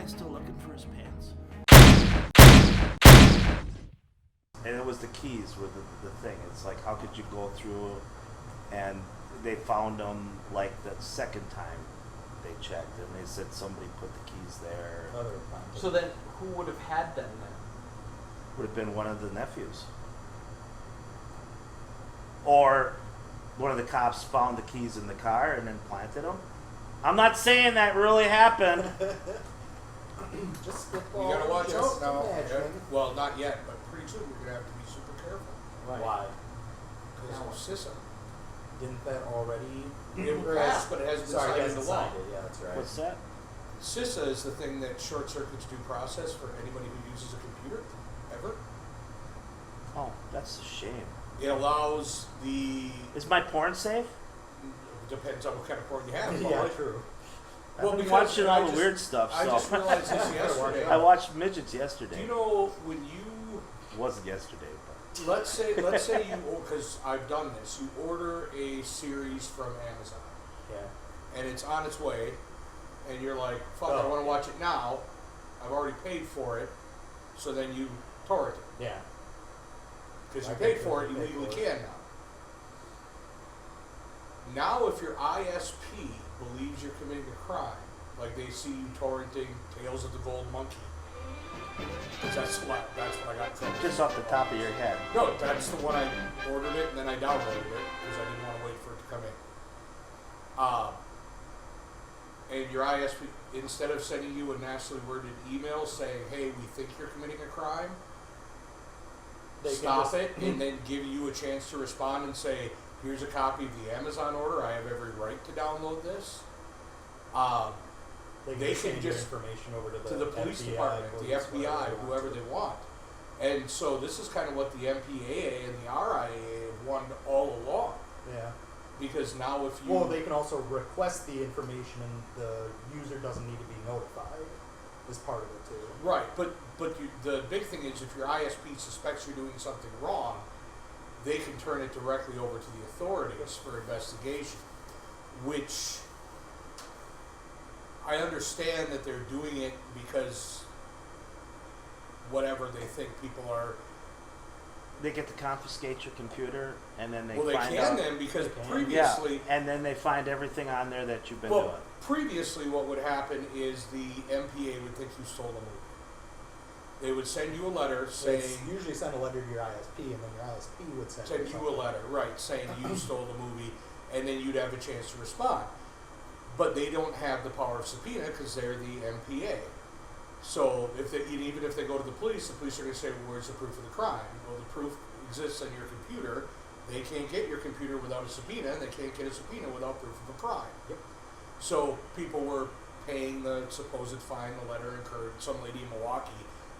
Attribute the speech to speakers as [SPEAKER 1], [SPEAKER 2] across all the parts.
[SPEAKER 1] guy still looking for his pants? And it was the keys were the thing. It's like, how could you go through, and they found them like the second time they checked, and they said somebody put the keys there.
[SPEAKER 2] So then, who would have had them then?
[SPEAKER 1] Would have been one of the nephews. Or one of the cops found the keys in the car and then planted them. I'm not saying that really happened.
[SPEAKER 3] Just
[SPEAKER 4] You
[SPEAKER 3] spitball.
[SPEAKER 4] gotta watch out
[SPEAKER 3] just
[SPEAKER 4] now.
[SPEAKER 3] imagine.
[SPEAKER 4] Well, not yet, but pretty soon you're gonna have to be super careful.
[SPEAKER 2] Why?
[SPEAKER 4] Because of CISA.
[SPEAKER 3] Didn't that already?
[SPEAKER 4] It passed, but it hasn't been
[SPEAKER 3] Sorry,
[SPEAKER 4] signed
[SPEAKER 3] hasn't
[SPEAKER 4] into law.
[SPEAKER 3] signed it. Yeah, that's right.
[SPEAKER 1] What's that?
[SPEAKER 4] CISA is the thing that short circuits due process for anybody who uses a computer, ever.
[SPEAKER 1] Oh, that's a shame.
[SPEAKER 4] It allows the,
[SPEAKER 1] Is my porn safe?
[SPEAKER 4] depends on what kind of porn you have.
[SPEAKER 3] Yeah, true.
[SPEAKER 1] I've
[SPEAKER 4] Well,
[SPEAKER 1] been
[SPEAKER 4] because
[SPEAKER 1] watching all
[SPEAKER 4] I
[SPEAKER 1] the
[SPEAKER 4] just-
[SPEAKER 1] weird stuff,
[SPEAKER 4] I
[SPEAKER 1] so
[SPEAKER 4] just realized this yesterday.
[SPEAKER 1] I watched midgets yesterday.
[SPEAKER 4] Do you know when you,
[SPEAKER 1] It wasn't yesterday, but
[SPEAKER 4] let's say you, because I've done this, you order a series from Amazon,
[SPEAKER 3] Yeah.
[SPEAKER 4] and it's on its way, and you're like, fuck, I
[SPEAKER 3] Oh.
[SPEAKER 4] want to watch it now. I've already paid for it, so then you torrent it.
[SPEAKER 3] Yeah.
[SPEAKER 4] Because you
[SPEAKER 3] I
[SPEAKER 4] paid
[SPEAKER 3] think
[SPEAKER 4] for it,
[SPEAKER 3] you
[SPEAKER 4] you
[SPEAKER 3] paid
[SPEAKER 4] legally
[SPEAKER 3] for it.
[SPEAKER 4] can now. Now, if your ISP believes you're committing a crime, like they see you torrenting Tales of the Gold Monkey, 'cause that's what I got in trouble.
[SPEAKER 1] just off the top of your head.
[SPEAKER 4] No, that's the one I ordered it and then I downloaded it because I didn't want to wait for it to come in. And your ISP, instead of sending you a nastily worded email saying, "Hey, we think you're committing a crime,"
[SPEAKER 3] They can
[SPEAKER 4] stop
[SPEAKER 3] just-
[SPEAKER 4] it and then give you a chance to respond and say, "Here's a copy of the Amazon order. I have every right to download this." They
[SPEAKER 3] send
[SPEAKER 4] can
[SPEAKER 3] your
[SPEAKER 4] just
[SPEAKER 3] information over
[SPEAKER 4] to the police
[SPEAKER 3] FBI,
[SPEAKER 4] department, the
[SPEAKER 3] police,
[SPEAKER 4] FBI,
[SPEAKER 3] whatever
[SPEAKER 4] whoever they want. And so this is kind of what the MPAA and the RIAA have wanted all along.
[SPEAKER 3] Yeah.
[SPEAKER 4] Because now if you...
[SPEAKER 3] Well, they can also request the information, and the user doesn't need to be notified. Is part of it too.
[SPEAKER 4] Right, but the big thing is if your ISP suspects you're doing something wrong, they can turn it directly over to the authorities for investigation, which I understand that they're doing it because whatever they think people are.
[SPEAKER 1] They get to confiscate your computer, and then they
[SPEAKER 4] Well, they
[SPEAKER 1] find
[SPEAKER 4] can
[SPEAKER 1] out.
[SPEAKER 4] then because
[SPEAKER 3] They can.
[SPEAKER 4] previously.
[SPEAKER 1] Yeah, and then they find everything on there that you've been
[SPEAKER 4] Well,
[SPEAKER 1] doing.
[SPEAKER 4] previously what would happen is the MPA would think you stole a movie. They would send you a letter saying...
[SPEAKER 3] They usually send a letter to your ISP, and then your ISP would send
[SPEAKER 4] you a
[SPEAKER 3] something.
[SPEAKER 4] letter, right, saying you stole the movie, and then you'd have a chance to respond. But they don't have the power of subpoena because they're the MPA. So even if they go to the police are going to say, well, where's the proof of the crime? Well, the proof exists on your computer. They can't get your computer without a subpoena, and they can't get a subpoena without proof of a crime.
[SPEAKER 3] Yep.
[SPEAKER 4] So people were paying the supposed fine. The letter incurred. Some lady in Milwaukee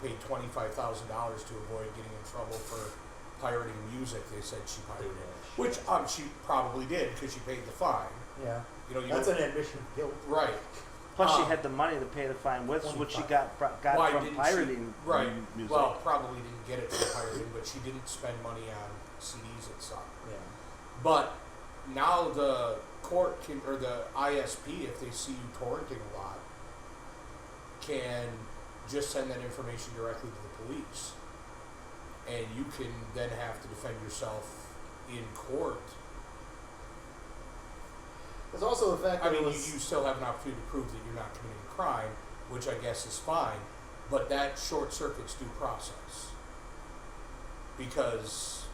[SPEAKER 4] paid $25,000 to avoid getting in trouble for pirating music. They said she pirated it, which she probably did because she paid the fine.
[SPEAKER 3] Yeah.
[SPEAKER 4] You
[SPEAKER 3] That's an admission of guilt.
[SPEAKER 4] Right.
[SPEAKER 1] Plus, she had the money to pay the fine with, which she got
[SPEAKER 4] Why
[SPEAKER 1] from
[SPEAKER 4] didn't
[SPEAKER 1] pirating
[SPEAKER 4] right.
[SPEAKER 1] music.
[SPEAKER 4] Well, probably didn't get it from pirating, but she didn't spend money on CDs and stuff.
[SPEAKER 3] Yeah.
[SPEAKER 4] But now the court can, or the ISP, if they see you torrenting a lot, can just send that information directly to the police. And you can then have to defend yourself in court.
[SPEAKER 3] There's also the fact
[SPEAKER 4] I
[SPEAKER 3] that
[SPEAKER 4] mean,
[SPEAKER 3] it was...
[SPEAKER 4] you still have an opportunity to prove that you're not committing a crime, which I guess is fine, but that short circuits due process. Because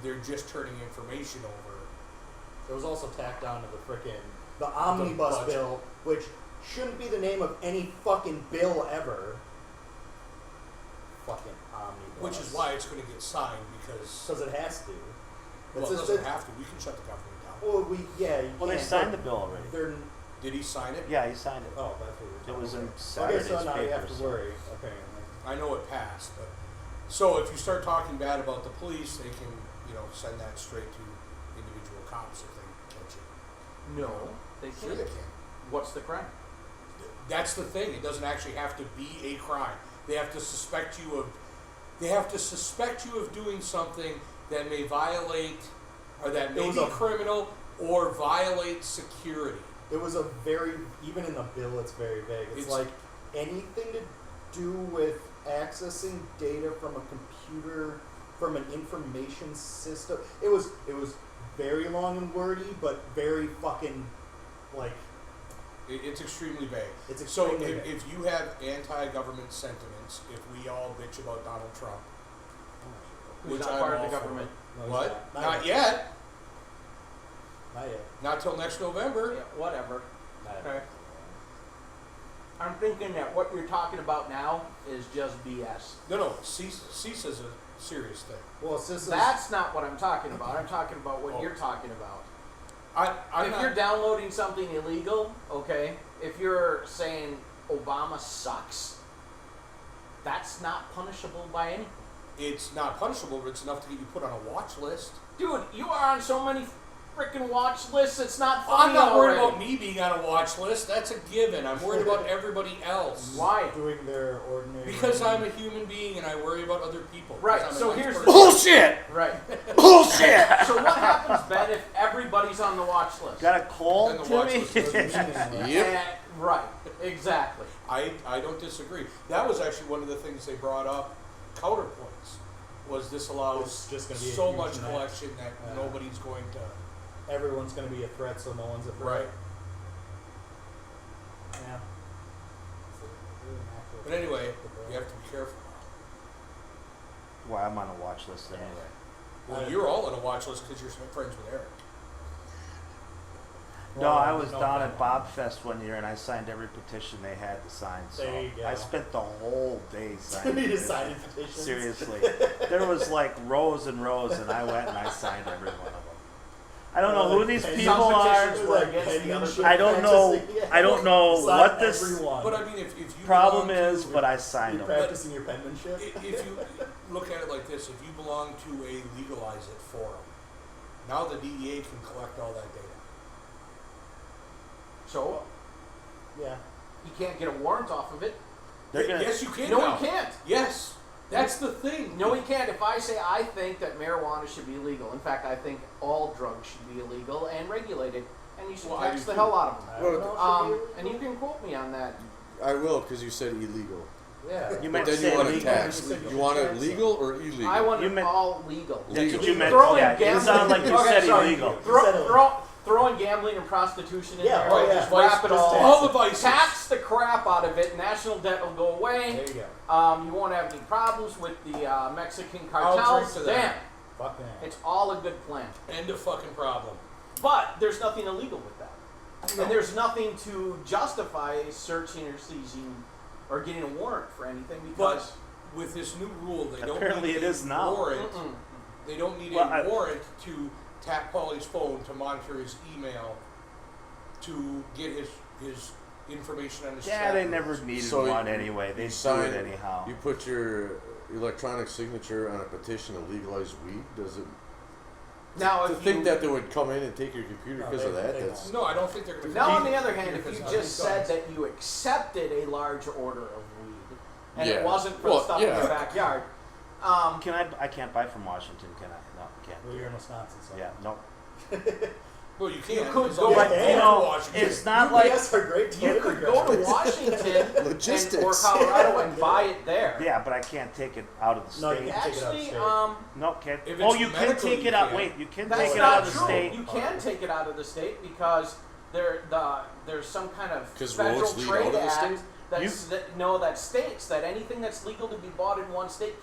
[SPEAKER 4] they're just turning information over.
[SPEAKER 3] It was also tacked on to the omnibus
[SPEAKER 4] budget.
[SPEAKER 3] bill, which shouldn't be the name of any fucking bill ever. Fucking omnibus.
[SPEAKER 4] Which is why it's going to get signed, because...
[SPEAKER 3] Because it has to.
[SPEAKER 4] Well, it doesn't have to. We can shut the government down.
[SPEAKER 3] Well,
[SPEAKER 1] They signed the bill already.
[SPEAKER 4] Did he sign it?
[SPEAKER 1] Yeah, he signed it.
[SPEAKER 3] Oh, that's what you're
[SPEAKER 1] It was in
[SPEAKER 3] Okay,
[SPEAKER 1] Saturday's
[SPEAKER 3] so now you have
[SPEAKER 1] paper,
[SPEAKER 3] to
[SPEAKER 1] so-
[SPEAKER 3] worry, apparently.
[SPEAKER 4] I know it passed, but... So if you start talking bad about the police, they can, send that straight to individual cops if they catch you.
[SPEAKER 2] No, they
[SPEAKER 4] Sure
[SPEAKER 2] can't.
[SPEAKER 4] they can.
[SPEAKER 2] What's the crime?
[SPEAKER 4] That's the thing. It doesn't actually have to be a crime. They have to suspect you of doing something that may violate or that may be criminal or violate security.
[SPEAKER 3] It was a very, even in the bill, it's very vague. It's like anything to do with accessing data from a computer, from an information system. It was very long and wordy, but very fucking, like...
[SPEAKER 4] It's extremely vague.
[SPEAKER 3] It's
[SPEAKER 4] So
[SPEAKER 3] extremely vague.
[SPEAKER 4] if you have anti-government sentiments, if we all bitch about Donald Trump,
[SPEAKER 2] Who's
[SPEAKER 4] which
[SPEAKER 2] not
[SPEAKER 4] I'm
[SPEAKER 2] part of
[SPEAKER 4] all
[SPEAKER 2] the
[SPEAKER 4] for.
[SPEAKER 2] government.
[SPEAKER 3] No, he's
[SPEAKER 4] What?
[SPEAKER 3] not.
[SPEAKER 4] Not yet.
[SPEAKER 3] Not yet.
[SPEAKER 4] Not till next November.
[SPEAKER 2] Yeah, whatever.
[SPEAKER 3] Not yet.
[SPEAKER 2] Okay. I'm thinking that what you're talking about now is just BS.
[SPEAKER 4] No, CISA's a serious thing.
[SPEAKER 3] Well, CISA's...
[SPEAKER 2] That's not what I'm talking about. I'm talking about what you're talking about.
[SPEAKER 4] I'm
[SPEAKER 2] If you're downloading something illegal, okay, if you're saying Obama sucks, that's not punishable by anything.
[SPEAKER 4] It's not punishable, but it's enough to get you put on a watch list.
[SPEAKER 2] Dude, you are on so many freaking watch lists, it's not funny
[SPEAKER 4] I'm not worried
[SPEAKER 2] already.
[SPEAKER 4] about me being on a watch list. That's a given. I'm worried about everybody else.
[SPEAKER 2] Why?
[SPEAKER 3] doing their ordinary...
[SPEAKER 4] Because I'm a human being and I worry about other people.
[SPEAKER 2] Right,
[SPEAKER 4] Because I'm a
[SPEAKER 2] so
[SPEAKER 4] nice
[SPEAKER 2] here's the
[SPEAKER 4] person.
[SPEAKER 1] Bullshit!
[SPEAKER 2] Right.
[SPEAKER 1] Bullshit!
[SPEAKER 2] So what happens, Ben, if everybody's on the watch list?
[SPEAKER 1] Got a cold,
[SPEAKER 4] Then the watch
[SPEAKER 1] Timmy?
[SPEAKER 4] list is
[SPEAKER 3] Yep.
[SPEAKER 2] And- right, exactly.
[SPEAKER 4] I don't disagree. That was actually one of the things they brought up. Counterpoints was this allows
[SPEAKER 3] It's just gonna be a
[SPEAKER 4] so
[SPEAKER 3] huge
[SPEAKER 4] much
[SPEAKER 3] net.
[SPEAKER 4] collection that
[SPEAKER 3] Yeah.
[SPEAKER 4] nobody's going to.
[SPEAKER 3] Everyone's going to be a threat, so no one's a threat.
[SPEAKER 4] Right.
[SPEAKER 3] Yeah.
[SPEAKER 4] But anyway, you have to be careful.
[SPEAKER 1] Well, I'm on a watch list anyway.
[SPEAKER 4] Well, you're all on a watch list because you're friends with Eric.
[SPEAKER 1] No, I was down at Bobfest one year and I signed every petition they had to sign. So
[SPEAKER 3] There you go.
[SPEAKER 1] I spent the whole day signing.
[SPEAKER 3] You
[SPEAKER 1] petitions.
[SPEAKER 3] decided petitions.
[SPEAKER 1] Seriously, there was like rows and rows, and I went and I signed every one of them. I don't know who these
[SPEAKER 3] Some
[SPEAKER 1] people
[SPEAKER 2] petitions
[SPEAKER 1] are.
[SPEAKER 2] were against the other.
[SPEAKER 1] I don't know. I don't know
[SPEAKER 3] Sign
[SPEAKER 1] what this
[SPEAKER 3] everyone.
[SPEAKER 4] But I mean, if you
[SPEAKER 1] problem
[SPEAKER 4] belong to-
[SPEAKER 1] is, but I signed
[SPEAKER 3] You're
[SPEAKER 1] them.
[SPEAKER 3] practicing your penmanship.
[SPEAKER 4] If you look at it like this, if you belong to a legalize it forum, now the DEA can collect all that data.
[SPEAKER 2] So,
[SPEAKER 3] Yeah.
[SPEAKER 2] you can't get a warrant off of it.
[SPEAKER 1] They're gonna.
[SPEAKER 4] Yes, you can.
[SPEAKER 2] No,
[SPEAKER 4] now.
[SPEAKER 2] he can't.
[SPEAKER 4] Yes, that's the thing.
[SPEAKER 2] No, he can't. If I say I think that marijuana should be illegal, in fact, I think all drugs should be illegal and regulated, and you should
[SPEAKER 4] Well, I
[SPEAKER 2] tax
[SPEAKER 4] do
[SPEAKER 2] the
[SPEAKER 4] too.
[SPEAKER 2] hell out of
[SPEAKER 3] I
[SPEAKER 2] them.
[SPEAKER 3] don't know, should be
[SPEAKER 2] And you can quote me on that.
[SPEAKER 5] I will, because you said illegal.
[SPEAKER 3] Yeah.
[SPEAKER 1] You
[SPEAKER 5] But
[SPEAKER 1] meant
[SPEAKER 5] then
[SPEAKER 1] say
[SPEAKER 5] you want to
[SPEAKER 1] legal.
[SPEAKER 5] tax. You want it legal or illegal?
[SPEAKER 2] I want
[SPEAKER 1] You
[SPEAKER 2] it
[SPEAKER 1] meant-
[SPEAKER 2] all legal.
[SPEAKER 1] That's what you
[SPEAKER 5] Legal.
[SPEAKER 1] meant.
[SPEAKER 2] Throwing
[SPEAKER 1] Yeah, it
[SPEAKER 2] gambling-
[SPEAKER 1] sounded like you
[SPEAKER 2] Okay,
[SPEAKER 1] said
[SPEAKER 2] sorry.
[SPEAKER 1] illegal.
[SPEAKER 2] Throwing gambling and prostitution in
[SPEAKER 3] Yeah,
[SPEAKER 2] there.
[SPEAKER 3] oh, yeah.
[SPEAKER 2] Just wrap it
[SPEAKER 3] Just
[SPEAKER 2] all.
[SPEAKER 3] tax
[SPEAKER 4] All the vices.
[SPEAKER 2] Tax the crap out of it. National debt will go away.
[SPEAKER 3] There you go.
[SPEAKER 2] You won't have any problems with the Mexican
[SPEAKER 4] I'll drink
[SPEAKER 2] cartels.
[SPEAKER 4] to
[SPEAKER 2] Damn,
[SPEAKER 4] that.
[SPEAKER 3] Fuck that.
[SPEAKER 2] it's all a good plan.
[SPEAKER 4] End of fucking problem.
[SPEAKER 2] But there's nothing illegal with that. And there's nothing to justify searching or seizing or getting a warrant for anything because
[SPEAKER 4] But with this new rule, they don't
[SPEAKER 1] Apparently
[SPEAKER 4] need
[SPEAKER 1] it is now.
[SPEAKER 4] warrant.
[SPEAKER 2] Mm-mm.
[SPEAKER 4] They don't need
[SPEAKER 1] Well,
[SPEAKER 4] a warrant to tap Paulie's phone to monitor his email to get his information on his
[SPEAKER 1] Yeah,
[SPEAKER 4] chat
[SPEAKER 1] they
[SPEAKER 4] rooms.
[SPEAKER 1] never needed
[SPEAKER 5] So
[SPEAKER 1] one
[SPEAKER 5] you-
[SPEAKER 1] anyway. They
[SPEAKER 5] you
[SPEAKER 1] do
[SPEAKER 5] sign-
[SPEAKER 1] it anyhow.
[SPEAKER 5] You put your electronic signature on a petition to legalize weed. Does it?
[SPEAKER 2] now
[SPEAKER 5] To
[SPEAKER 2] if
[SPEAKER 5] think
[SPEAKER 2] you
[SPEAKER 5] that they would come in and take your computer
[SPEAKER 3] No,
[SPEAKER 5] because of
[SPEAKER 3] they
[SPEAKER 5] that?
[SPEAKER 3] won't.
[SPEAKER 5] That's
[SPEAKER 4] No, I don't think they're going to.
[SPEAKER 2] now on the other hand, if
[SPEAKER 4] because
[SPEAKER 2] you
[SPEAKER 4] nothing
[SPEAKER 2] just said
[SPEAKER 4] does.
[SPEAKER 2] that you accepted a large order of weed and it
[SPEAKER 5] Yeah.
[SPEAKER 2] wasn't for
[SPEAKER 5] Well,
[SPEAKER 2] the stuff in
[SPEAKER 5] yeah.
[SPEAKER 2] your backyard,
[SPEAKER 1] Can I can't buy from Washington, can I? No, can't.
[SPEAKER 3] Well, you're in Wisconsin, so.
[SPEAKER 1] Yeah, no.
[SPEAKER 4] Well, you can.
[SPEAKER 2] You could
[SPEAKER 4] As
[SPEAKER 2] go
[SPEAKER 4] long as
[SPEAKER 3] back-
[SPEAKER 4] you're
[SPEAKER 3] you
[SPEAKER 4] in
[SPEAKER 1] know,
[SPEAKER 4] Washington.
[SPEAKER 1] it's not like
[SPEAKER 3] UPS are great
[SPEAKER 2] you
[SPEAKER 3] delivery
[SPEAKER 2] could go to
[SPEAKER 3] drivers.
[SPEAKER 2] Washington and, or
[SPEAKER 5] Logistics.
[SPEAKER 2] Colorado and buy it there.
[SPEAKER 1] yeah, but I can't take it out of the
[SPEAKER 3] No, you
[SPEAKER 1] state.
[SPEAKER 3] can't. Take it out of
[SPEAKER 2] Actually,
[SPEAKER 3] state.
[SPEAKER 1] No, can't.
[SPEAKER 4] If
[SPEAKER 1] Oh,
[SPEAKER 4] it's
[SPEAKER 1] you can
[SPEAKER 4] medical,
[SPEAKER 1] take
[SPEAKER 4] you
[SPEAKER 1] it out.
[SPEAKER 4] can.
[SPEAKER 1] Wait, you can
[SPEAKER 2] that's
[SPEAKER 1] take it
[SPEAKER 2] not
[SPEAKER 1] out of the
[SPEAKER 2] true.
[SPEAKER 1] state.
[SPEAKER 2] You can take it out of the state because there's some kind of
[SPEAKER 5] 'Cause
[SPEAKER 2] federal
[SPEAKER 5] roads lead
[SPEAKER 2] trade
[SPEAKER 5] out of the
[SPEAKER 2] act
[SPEAKER 5] state?
[SPEAKER 2] that states that anything that's legal to be bought in one state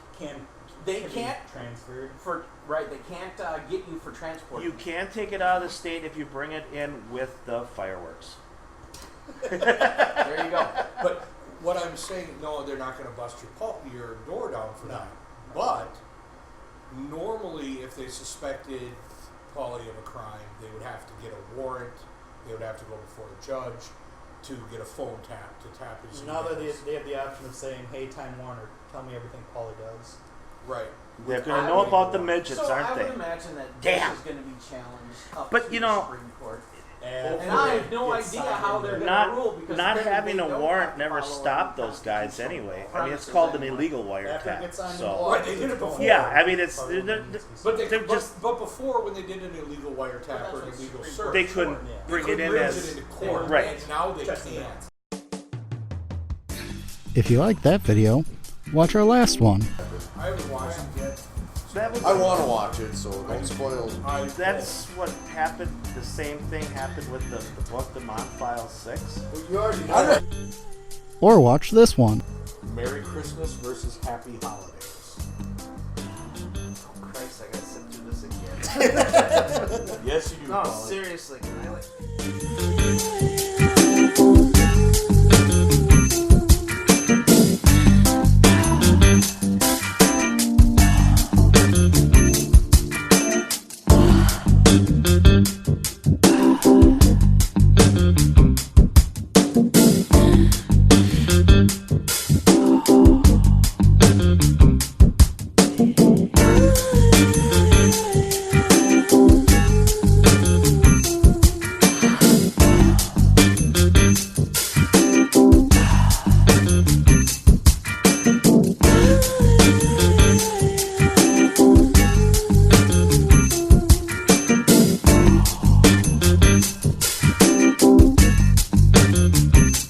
[SPEAKER 2] they
[SPEAKER 3] Can be
[SPEAKER 2] can't
[SPEAKER 3] transferred.
[SPEAKER 2] they can't get you for transport.
[SPEAKER 1] You can take it out of the state if you bring it in with the fireworks.
[SPEAKER 2] There you go.
[SPEAKER 4] But what I'm saying, no, they're not going to bust your door down for that. But normally, if they suspected Paulie of a crime, they would have to get a warrant. They would have to go before a judge to get a phone tap to tap his.
[SPEAKER 3] Now that
[SPEAKER 4] emails.
[SPEAKER 3] they have the option of saying, "Hey, Time Warner, tell me everything Paulie does."
[SPEAKER 4] Right.
[SPEAKER 1] They're going
[SPEAKER 2] I
[SPEAKER 1] to know
[SPEAKER 2] would-
[SPEAKER 1] about the midgets,
[SPEAKER 2] So
[SPEAKER 1] aren't
[SPEAKER 2] I would
[SPEAKER 1] they?
[SPEAKER 2] imagine that
[SPEAKER 1] Damn.
[SPEAKER 2] this is going to be challenged up
[SPEAKER 1] But,
[SPEAKER 2] to
[SPEAKER 1] you
[SPEAKER 2] the
[SPEAKER 1] know,
[SPEAKER 2] Supreme Court. And I have no idea how they're going to rule because
[SPEAKER 1] Not
[SPEAKER 2] apparently
[SPEAKER 1] having
[SPEAKER 2] they
[SPEAKER 1] a
[SPEAKER 2] don't
[SPEAKER 1] warrant
[SPEAKER 2] have to
[SPEAKER 1] never
[SPEAKER 2] follow
[SPEAKER 1] stopped
[SPEAKER 2] any
[SPEAKER 1] those guys
[SPEAKER 2] constitutional
[SPEAKER 1] anyway. I mean, it's
[SPEAKER 2] premises
[SPEAKER 1] called an
[SPEAKER 2] anyway.
[SPEAKER 1] illegal
[SPEAKER 3] After it
[SPEAKER 1] wiretap.
[SPEAKER 3] gets signed into
[SPEAKER 1] So
[SPEAKER 3] law,
[SPEAKER 4] Right, they did it before.
[SPEAKER 1] yeah, I mean, it's
[SPEAKER 4] But they
[SPEAKER 1] they're just
[SPEAKER 4] but before when they did an illegal wiretap
[SPEAKER 2] that's
[SPEAKER 4] or an
[SPEAKER 2] what
[SPEAKER 4] illegal
[SPEAKER 2] Supreme
[SPEAKER 4] search,
[SPEAKER 1] they couldn't
[SPEAKER 3] Yeah.
[SPEAKER 4] they
[SPEAKER 1] bring it
[SPEAKER 4] couldn't
[SPEAKER 1] in
[SPEAKER 4] raise
[SPEAKER 1] as
[SPEAKER 4] it into court,
[SPEAKER 1] right.
[SPEAKER 4] and now they
[SPEAKER 3] Just the
[SPEAKER 4] can.
[SPEAKER 3] facts.
[SPEAKER 6] If you liked that video, watch our last one.
[SPEAKER 4] I haven't watched it yet.
[SPEAKER 1] That was
[SPEAKER 5] I want to watch it, so don't spoil.
[SPEAKER 1] That's what happened. The same thing happened with the book, The Mon File 6.
[SPEAKER 3] Well, you already know.
[SPEAKER 6] Or watch this one.
[SPEAKER 4] Merry Christmas versus Happy Holidays.
[SPEAKER 1] Christ, I gotta sit through this again.
[SPEAKER 4] Yes, you do.
[SPEAKER 1] No,
[SPEAKER 4] Paul.
[SPEAKER 1] seriously, can I like?